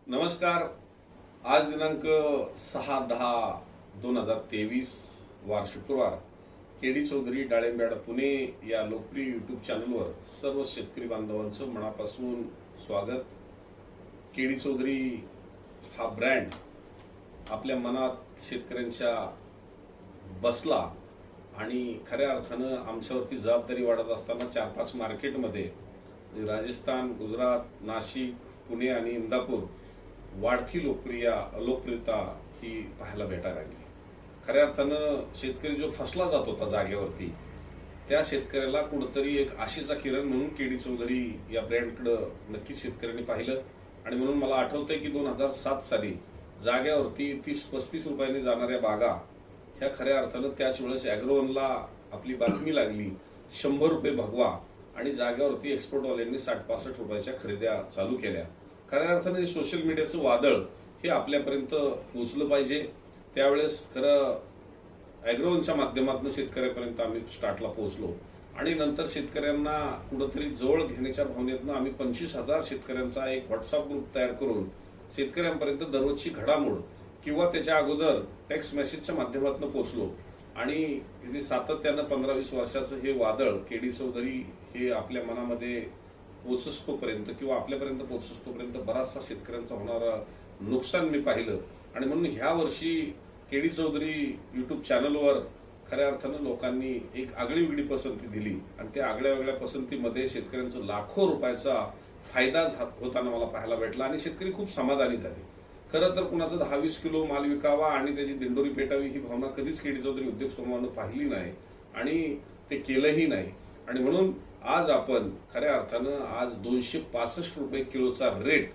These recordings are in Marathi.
नमस्कार. आज दिनांक 6/10/2023 वार शुक्रवार. केडी चौधरी डाळिंबयाड पुणे या लोकप्रिय युट्यूब चॅनलवर सर्व शेतकरी बांधवांचं मनापासून स्वागत. केडी चौधरी हा ब्रँड आपल्या मनात शेतकऱ्यांच्या बसला आणि खऱ्या अर्थानं आमच्यावरती जबाबदारी वाढत असताना 4-5 मार्केटमध्ये राजस्थान, गुजरात, नाशिक, पुणे आणि इंदापूर वाढती लोकप्रियता ही पाहायला भेटायला लागली. खऱ्या अर्थानं शेतकरी जो फसला जात होता जागेवरती, त्या शेतकऱ्याला कुठंतरी एक आशेचा किरण म्हणून केडी चौधरी या ब्रँडकडे नक्कीच शेतकऱ्यांनी पाहिलं. आणि म्हणून मला आठवतंय की 2007 साली जाग्यावरती 30-35 रुपयांनी जाणाऱ्या बागा ह्या खऱ्या अर्थानं त्याच वेळेस अॅग्रोवनला आपली बातमी लागली 100 रुपये भगवा, आणि जाग्यावरती एक्सपोर्टवाल्यांनी 60-65 रुपयाच्या खरेद्या चालू केल्या. खऱ्या अर्थाने सोशल मीडियाचं वादळ हे आपल्यापर्यंत पोहोचलं पाहिजे. त्यावेळेस खरं अॅग्रोवनच्या माध्यमातून शेतकऱ्यापर्यंत आम्ही स्टार्टला पोहोचलो आणि नंतर शेतकऱ्यांना कुठंतरी जवळ घेण्याच्या भावनेतनं आम्ही 25,000 शेतकऱ्यांचा एक व्हॉट्सअप ग्रुप तयार करून शेतकऱ्यांपर्यंत दररोजची घडामोड किंवा त्याच्या अगोदर टेक्स्ट मेसेजच्या माध्यमातून पोहोचलो. आणि सातत्यानं 15-20 वर्षाचं हे वादळ केडी चौधरी हे आपल्या मनामध्ये पोचस्तोपर्यंत किंवा आपल्यापर्यंत पोचस्तोपर्यंत बराचसा शेतकऱ्यांचा होणारा नुकसान मी पाहिलं. आणि म्हणून ह्या वर्षी केडी चौधरी युट्यूब चॅनलवर खऱ्या अर्थानं लोकांनी एक आगळीवेगळी पसंती दिली आणि त्या आगळ्या वेगळ्या पसंतीमध्ये शेतकऱ्यांचा लाखो रुपयाचा फायदा होताना मला पाहायला भेटला आणि शेतकरी खूप समाधानी झाले. खरं तर कुणाचं 10-20 किलो माल विकावा आणि त्याची दिंडोरी पेटावी ही भावना कधीच केडी चौधरी उद्योग समूहानं पाहिली नाही आणि ते केलंही नाही. आणि म्हणून आज आपण खऱ्या अर्थानं आज 265 रुपये किलोचा रेट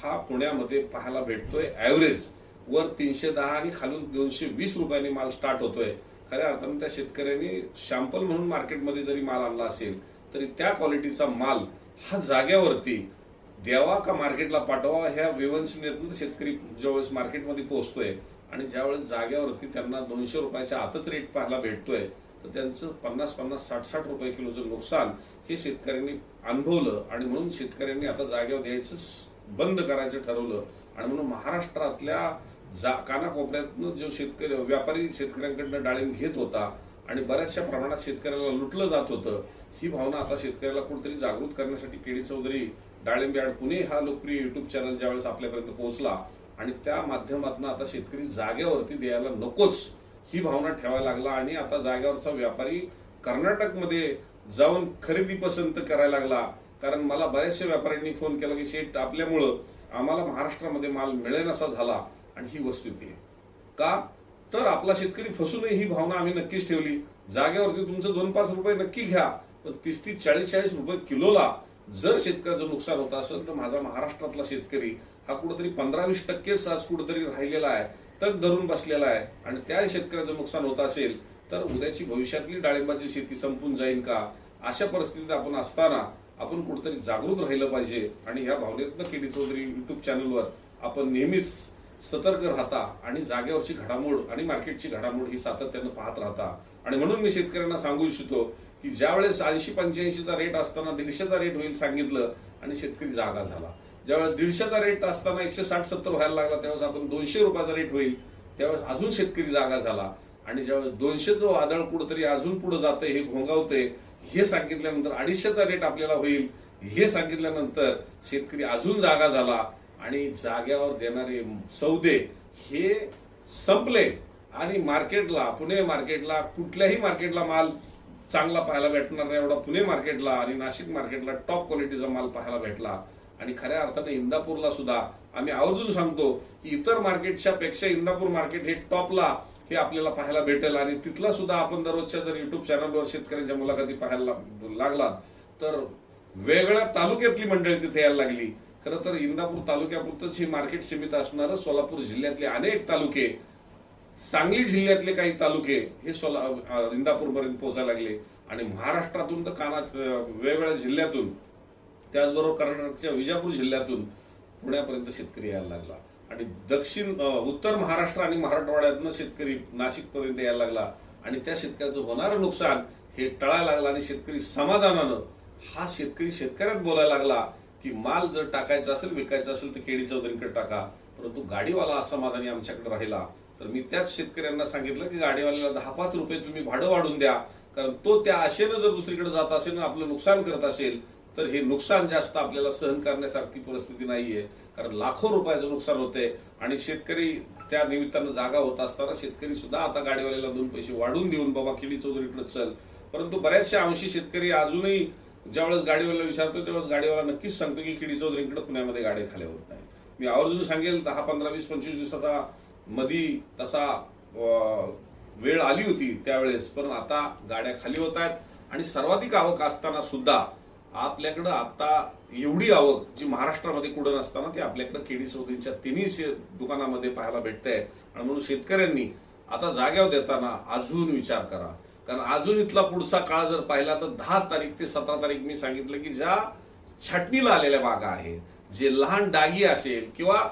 हा पुण्यामध्ये पाहायला भेटतोय. ॲव्हरेज वर 310 आणि खालून 220 रुपयांनी माल स्टार्ट होतोय. खऱ्या अर्थानं त्या शेतकऱ्यांनी शॅम्पल म्हणून मार्केटमध्ये जरी माल आणला असेल तरी त्या क्वालिटीचा माल हा जाग्यावरती द्यावा का मार्केटला पाठवा ह्या विवंचनेतून शेतकरी ज्यावेळेस मार्केटमध्ये पोहोचतोय आणि ज्यावेळेस जाग्यावरती त्यांना 200 रुपयाच्या आतच रेट पाहायला भेटतोय तर त्यांचं 50-50, 60-60 रुपये किलोचं नुकसान हे शेतकऱ्यांनी अनुभवलं. आणि म्हणून शेतकऱ्यांनी आता जागेवर द्यायचं बंद करायचं ठरवलं. आणि म्हणून महाराष्ट्रातल्या कानाकोपऱ्यातनं जो शेतकरी व्यापारी शेतकऱ्यांकडनं डाळिंब घेत होता आणि बऱ्याचशा प्रमाणात शेतकऱ्याला लुटलं जात होतं, ही भावना आता शेतकऱ्याला कुठेतरी जागृत करण्यासाठी केडी चौधरी डाळिंबयाड पुणे हा लोकप्रिय युट्यूब चॅनल ज्यावेळेस आपल्यापर्यंत पोहोचला आणि त्या माध्यमातून आता शेतकरी जागेवरती द्यायला नकोच ही भावना ठेवायला लागला. आणि आता जागेवरचा व्यापारी कर्नाटकमध्ये जाऊन खरेदी पसंत करायला लागला. कारण मला बऱ्याचशा व्यापाऱ्यांनी फोन केला की शेठ आपल्यामुळं आम्हाला महाराष्ट्रामध्ये माल मिळेनासा झाला. आणि ही वस्तुस्थिती आहे का तर आपला शेतकरी फसू नये ही भावना आम्ही नक्कीच ठेवली. जागेवरती तुमचं 2-5 रुपये नक्की घ्या, पण 30-30, 40-40 रुपये किलोला जर शेतकऱ्याचं नुकसान होत असेल तर माझा महाराष्ट्रातला शेतकरी हा कुठेतरी 15-20% आज कुठेतरी राहिलेला आहे, तग धरून बसलेला आहे. आणि त्या शेतकऱ्याचं नुकसान होत असेल तर उद्याची भविष्यातली डाळिंबाची शेती संपून जाईल का, अशा परिस्थितीत आपण असताना आपण कुठेतरी जागृत राहिलं पाहिजे. आणि ह्या भावनेतनं केडी चौधरी युट्यूब चॅनलवर आपण नेहमीच सतर्क राहता आणि जागेवरची घडामोड आणि मार्केटची घडामोड ही सातत्यानं पाहत राहता. आणि म्हणून मी शेतकऱ्यांना सांगू इच्छितो की ज्यावेळेस 80-85चा रेट असताना 150चा रेट होईल सांगितलं आणि शेतकरी जागा झाला. ज्यावेळेस 150चा रेट असताना 160-70 व्हायला लागला त्यावेळेस आपण 200 रुपयाचा रेट होईल त्यावेळेस अजून शेतकरी जागा झाला. आणि ज्यावेळेस 200चं वादळ कुठंतरी अजून पुढे जातंय हे घोंगावतंय हे सांगितल्यानंतर 250चा रेट आपल्याला होईल हे सांगितल्यानंतर शेतकरी अजून जागा झाला आणि जाग्यावर देणारे सौदे हे संपले. आणि मार्केटला पुणे मार्केटला कुठल्याही मार्केटला माल चांगला पाहायला भेटणार नाही एवढा पुणे मार्केटला आणि नाशिक मार्केटला टॉप क्वालिटीचा माल पाहायला भेटला. आणि खऱ्या अर्थाने इंदापूरला सुद्धा आम्ही आवर्जून सांगतो की इतर मार्केटच्या पेक्षा इंदापूर मार्केट हे टॉपला हे आपल्याला पाहायला भेटेल. आणि तिथला सुद्धा आपण दररोजच्या जर युट्यूब चॅनलवर शेतकऱ्यांच्या मुलाखती पाहायला लागला तर वेगळ्या तालुक्यातली मंडळी तिथे यायला लागली. खरं तर इंदापूर तालुक्यापुरतंच हे मार्केट सीमित असणारं सोलापूर जिल्ह्यातले अनेक तालुके, सांगली जिल्ह्यातले काही तालुके हे इंदापूरपर्यंत पोहोचायला लागले. आणि महाराष्ट्रातून तर वेगवेगळ्या जिल्ह्यातून त्याचबरोबर कर्नाटकच्या विजापूर जिल्ह्यातून पुण्यापर्यंत शेतकरी यायला लागला. आणि उत्तर महाराष्ट्र आणि मराठवाड्यातनं शेतकरी नाशिकपर्यंत यायला लागला. आणि त्या शेतकऱ्याचं होणारं नुकसान हे टळायला लागलं आणि शेतकरी समाधानानं हा शेतकरी शेतकऱ्यात बोलायला लागला की माल जर टाकायचा असेल विकायचा असेल तर केडी चौधरीकडे टाका, परंतु गाडीवाला असमाधानी आमच्याकडे राहिला तर मी त्याच शेतकऱ्यांना सांगितलं की गाडीवाल्याला 10-5 रुपये तुम्ही भाडं वाढून द्या, कारण तो त्या आशेनं जर दुसरीकडे जात असेल आणि आपलं नुकसान करत असेल तर हे नुकसान जास्त आपल्याला सहन करण्यासारखी परिस्थिती नाहीये, कारण लाखो रुपयाचं नुकसान होते आणि शेतकरी त्या निमित्तानं जागा होत असताना शेतकरी सुद्धा आता गाडीवाल्याला 2 पैसे वाढून देऊन बाबा केडी चौधरीकडे चल. परंतु बऱ्याचशा अंशी शेतकरी अजूनही ज्यावेळेस गाडीवाल्याला विचारतो त्यावेळेस गाडीवाला नक्कीच सांगतो की केडी चौधरीकडे पुण्यामध्ये गाड्या खाली होत नाही. मी आवर्जून सांगेल 10, 15, 20, 25 दिवसाचा मधी तसा वेळ आली होती त्यावेळेस, पण आता गाड्या खाली होत आहेत आणि सर्वाधिक आवक असताना सुद्धा आपल्याकडं आता एवढी आवक जी महाराष्ट्रामध्ये कुठं नसताना ती आपल्याकडे केडी चौधरीच्या तिन्ही दुकानामध्ये पाहायला भेटते. आणि म्हणून शेतकऱ्यांनी आता जाग्यावर देताना अजून विचार करा, कारण अजून इथला पुढचा काळ जर पाहिला तर 10 तारीख ते 17 तारीख मी सांगितलं की ज्या छाटणीला आलेल्या बागा आहेत, जे लहान डागी असेल किंवा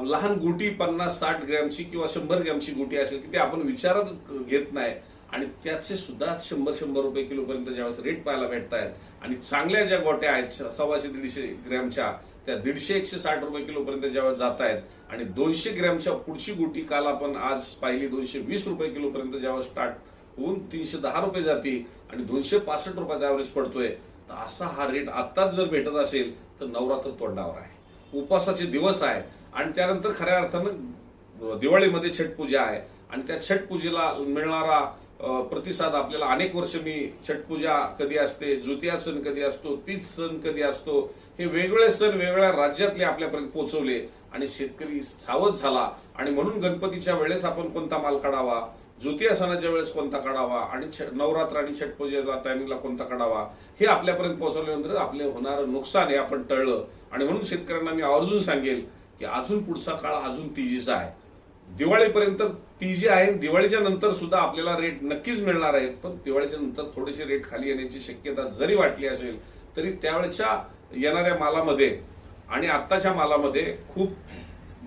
लहान गुटी 50-60 ग्रॅमची किंवा 100 ग्रॅमची गुटी असेल की ते आपण विचारच घेत नाही आणि त्याचे सुद्धा 100-100 रुपये किलो पर्यंत ज्यावेळेस रेट पाहायला भेटत आहेत आणि चांगल्या ज्या गोट्या आहेत 125-150 ग्रॅमच्या त्या 150-160 रुपये किलो पर्यंत ज्यावेळेस जात आहेत आणि 200 ग्रॅमच्या पुढची गुटी काल आपण आज पाहिली 220 रुपये किलो पर्यंत ज्यावेळेस स्टार्ट होऊन 310 रुपये जाते आणि 265 रुपयाचा ऍव्हरेज पडतोय. तर असा हा रेट आताच जर भेटत असेल तर नवरात्र तोंडावर आहे, उपवासाचे दिवस आहे आणि त्यानंतर खऱ्या अर्थानं दिवाळीमध्ये छठ पूजा आहे आणि त्या छठ पूजेला मिळणारा प्रतिसाद आपल्याला अनेक वर्ष मी छठ पूजा कधी असते, ज्योतिया सण कधी असतो, तीज सण कधी असतो, हे वेगवेगळे सण वेगवेगळ्या राज्यातले आपल्यापर्यंत पोहोचवले आणि शेतकरी सावध झाला आणि म्हणून गणपतीच्या वेळेस आपण कोणता माल काढावा, ज्योतिया सणाच्या वेळेस कोणता काढावा आणि नवरात्र आणि छठ पूजेच्या टायमिंगला कोणता काढावा हे आपल्यापर्यंत पोहोचवल्यानंतर आपले होणारं नुकसान हे आपण टळलं. आणि म्हणून शेतकऱ्यांना मी आवर्जून सांगेल की अजून पुढचा काळ अजून तेजीचा आहे, दिवाळीपर्यंत तेजी आहे, दिवाळीच्या नंतर सुद्धा आपल्याला रेट नक्कीच मिळणार आहेत, पण दिवाळीच्या नंतर थोडेसे रेट खाली येण्याची शक्यता जरी वाटली असेल तरी त्यावेळेच्या येणाऱ्या मालामध्ये आणि आत्ताच्या मालामध्ये खूप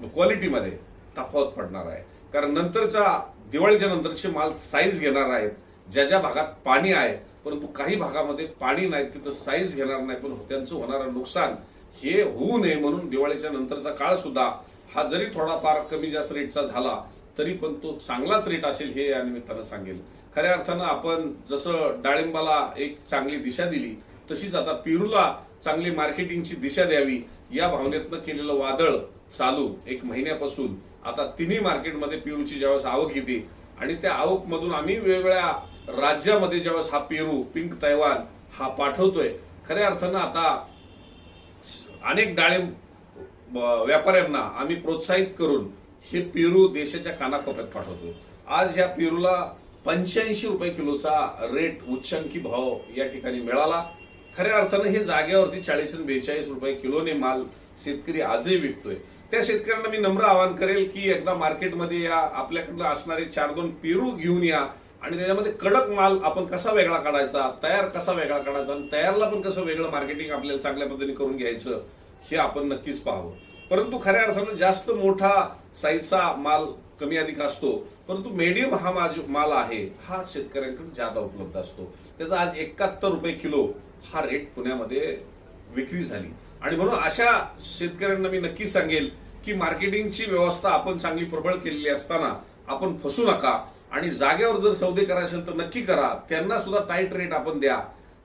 क्वालिटीमध्ये तफावत पडणार आहे, कारण नंतरच्या दिवाळीच्या नंतरचे माल साईज घेणार आहेत. ज्या ज्या भागात पाणी आहे परंतु काही भागामध्ये पाणी नाही तिथं साईज घेणार नाही, पण त्यांचं होणारं नुकसान हे होऊ नये म्हणून दिवाळीच्या नंतरचा काळ सुद्धा हा जरी थोडाफार कमी जास्त रेटचा झाला तरी पण तो चांगलाच रेट असेल हे या निमित्तानं सांगेल. खऱ्या अर्थानं आपण जसं डाळिंबाला एक चांगली दिशा दिली तशीच आता पेरूला चांगली मार्केटिंगची दिशा द्यावी या भावनेतनं केलेलं वादळ चालू 1 महिन्यापासून आता तिन्ही मार्केटमध्ये पेरूची ज्यावेळेस आवक येते आणि त्या आवक मधून आम्ही वेगवेगळ्या राज्यामध्ये ज्यावेळेस हा पेरू पिंक तैवान हा पाठवतोय. खऱ्या अर्थानं आता अनेक डाळिंब व्यापाऱ्यांना आम्ही प्रोत्साहित करून हे पेरू देशाच्या कानाकोपऱ्यात पाठवतोय. आज या पेरूला 85 रुपये किलोचा रेट उच्चांकी भाव या ठिकाणी मिळाला. खऱ्या अर्थानं हे जागेवरती 40 आणि 42 रुपये किलोने माल शेतकरी आजही विकतोय. त्या शेतकऱ्यांना मी नम्र आवाहन करेल की एकदा मार्केटमध्ये या, आपल्याकडे असणारे 4-2 पेरू घेऊन या आणि त्याच्यामध्ये कडक माल आपण कसा वेगळा काढायचा, तयार कसा वेगळा काढायचा आणि तयारला पण कसं वेगळं मार्केटिंग आपल्याला चांगल्या पद्धतीने करून घ्यायचं हे आपण नक्कीच पाहावं. परंतु खऱ्या अर्थानं जास्त मोठा साईजचा माल कमी अधिक असतो, परंतु मीडियम हा माल आहे हा शेतकऱ्यांकडे जादा उपलब्ध असतो. त्याचा आज 71 रुपये किलो हा रेट पुण्यामध्ये विक्री झाली आणि म्हणून अशा शेतकऱ्यांना मी नक्की सांगेल की मार्केटिंगची व्यवस्था आपण चांगली प्रबळ केलेली असताना आपण फसू नका आणि जागेवर जर सौदे करायचे असेल तर नक्की करा. त्यांना सुद्धा टाईट रेट आपण द्या.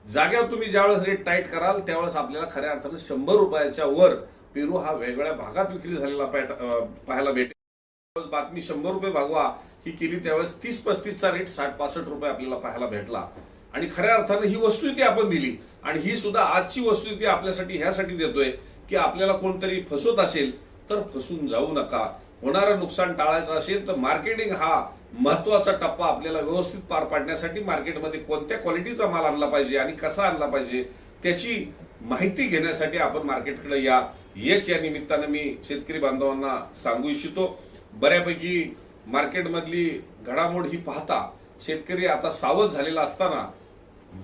जागेवर तुम्ही ज्यावेळेस रेट टाईट कराल त्यावेळेस आपल्याला खऱ्या अर्थानं 100 रुपयाच्या वर पेरू हा वेगवेगळ्या भागात विक्री झालेला पाहायला भेटेल. बातमी 100 रुपये भागवा ही केली त्यावेळेस 30-35चा रेट 60-65 रुपये आपल्याला पाहायला भेटला आणि खऱ्या अर्थानं ही वस्तुस्थिती आपण दिली आणि ही सुद्धा आजची वस्तुस्थिती आपल्यासाठी ह्यासाठी देतोय की आपल्याला कोणतरी फसवत असेल तर फसून जाऊ नका. होणारं नुकसान टाळायचं असेल तर मार्केटिंग हा महत्वाचा टप्पा आपल्याला व्यवस्थित पार पाडण्यासाठी मार्केटमध्ये कोणत्या क्वालिटीचा माल आणला पाहिजे आणि कसा आणला पाहिजे त्याची माहिती घेण्यासाठी आपण मार्केटकडे या निमित्तानं मी शेतकरी बांधवांना सांगू इच्छितो. बऱ्यापैकी मार्केटमधली घडामोड ही पाहता शेतकरी आता सावध झालेला असताना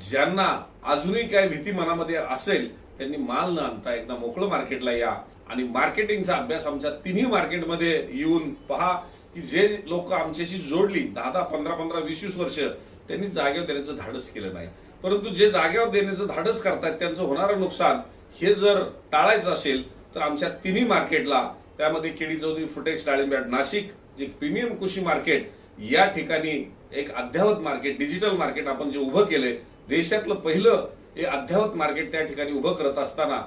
ज्यांना अजूनही काही भीती मनामध्ये असेल त्यांनी माल न आणता एकदा मोकळं मार्केटला या आणि मार्केटिंगचा अभ्यास आमच्या तिन्ही मार्केटमध्ये येऊन पहा की जे लोक आमच्याशी जोडली 10-10, 15-15, 20-20 वर्ष त्यांनी जागेवर देण्याचं धाडस केलं नाही, परंतु जे जागेवर देण्याचं धाडस करतायत त्यांचं होणारं नुकसान हे जर टाळायचं असेल तर आमच्या तिन्ही मार्केटला, त्यामध्ये केडी चौधरी फुटेक्स डाळिंबयार्ड नाशिक, जे प्रीमियम कृषी मार्केट, या ठिकाणी एक अद्ययावत मार्केट, डिजिटल मार्केट आपण जे उभं केलंय, देशातलं पहिलं हे अद्ययावत मार्केट त्या ठिकाणी उभं करत असताना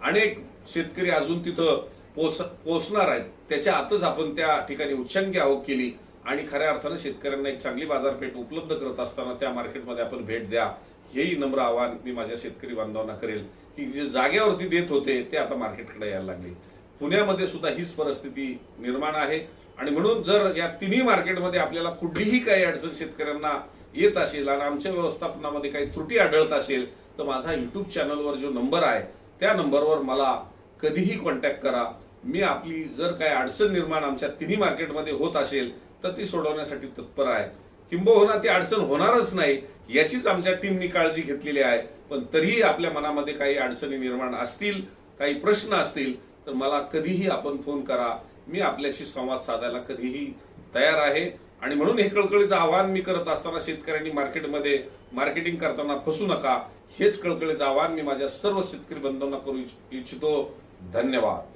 अनेक शेतकरी अजून तिथं पोहोचणार आहेत. त्याच्या आतच आपण त्या ठिकाणी उच्चांकी आवक केली आणि खऱ्या अर्थानं शेतकऱ्यांना एक चांगली बाजारपेठ उपलब्ध करत असताना त्या मार्केटमध्ये आपण भेट द्या, हेही नम्र आवाहन मी माझ्या शेतकरी बांधवांना करेल की जे जागेवरती देत होते ते आता मार्केटकडे यायला लागले. पुण्यामध्ये सुद्धा हीच परिस्थिती निर्माण आहे आणि म्हणून जर या तिन्ही मार्केटमध्ये आपल्याला कुठलीही काही अडचण शेतकऱ्यांना येत असेल आणि आमच्या व्यवस्थापनामध्ये काही त्रुटी आढळत असेल तर माझा युट्यूब चॅनलवर जो नंबर आहे त्या नंबरवर मला कधीही कॉन्टॅक्ट करा. मी आपली जर काही अडचण निर्माण आमच्या तिन्ही मार्केटमध्ये होत असेल तर ती सोडवण्यासाठी तत्पर आहे. किंबहुना ती अडचण होणारच नाही याचीच आमच्या टीमनी काळजी घेतलेली आहे. पण तरीही आपल्या मनामध्ये काही अडचणी निर्माण असतील, काही प्रश्न असतील तर मला कधीही आपण फोन करा. मी आपल्याशी संवाद साधायला कधीही तयार आहे. आणि म्हणून हे कळकळीचं आवाहन मी करत असताना शेतकऱ्यांनी मार्केटमध्ये मार्केटिंग करताना फसू नका, हेच कळकळीचं आवाहन मी माझ्या सर्व शेतकरी बंधूंना करू इच्छितो. धन्यवाद.